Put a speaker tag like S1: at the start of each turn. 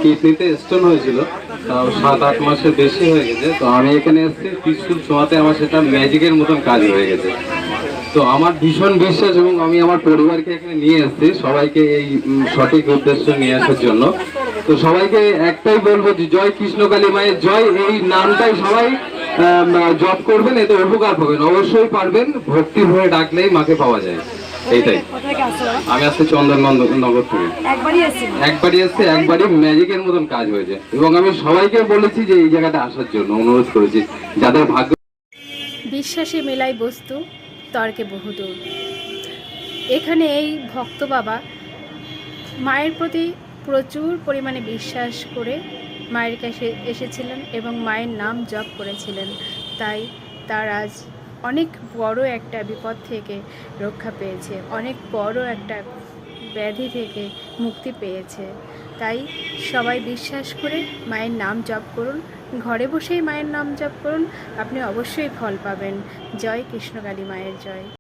S1: কিডনিতে স্টোন হয়েছিল, তাও 7-8 মাসের বেশি হয়ে গেছে। তো আমি এখানে এসেছি ত্রিশূল ছোঁয়াতে আমার সেটা ম্যাজিকের মতন কাজ হয়ে গেছে। তো আমার ভীষণ বিশ্বাস এবং আমি আমার পরিবারকে এখানে নিয়ে এসেছি সবাইকে এই সঠিক উদ্দেশ্য নিয়ে আসার জন্য। তো সবাইকে একটাই বলবো যে জয় কৃষ্ণকালী মায়ের জয়, এই নামটাই সবাই জপ করবেন, এতে উপকার পাবেন, অবশ্যই পারবেন। ভক্তি ভরে ডাকলেই মাকে পাওয়া যায়। এইটাই। আমি আসছি চন্দননগর থেকে, একবারই এসছি, একবারই ম্যাজিকের মতন কাজ হয়েছে। এবং আমি সবাইকে বলেছি যে এই জায়গাটা আসার জন্য অনুরোধ করেছি, যাদের ভাগ্য।
S2: বিশ্বাসে মেলাই বস্তু, তর্কে বহুদূর। এখানে এই ভক্ত বাবা মায়ের প্রতি প্রচুর পরিমাণে বিশ্বাস করে মায়ের কাছে এসেছিলেন এবং মায়ের নাম জপ করেছিলেন। তাই তার আজ অনেক বড় একটা বিপদ থেকে রক্ষা পেয়েছে, অনেক বড় একটা ব্যাধি থেকে মুক্তি পেয়েছে। তাই সবাই বিশ্বাস করে মায়ের নাম জপ করুন, ঘরে বসেই মায়ের নাম জপ করুন, আপনি অবশ্যই ফল পাবেন। জয় কৃষ্ণকালী মায়ের জয়।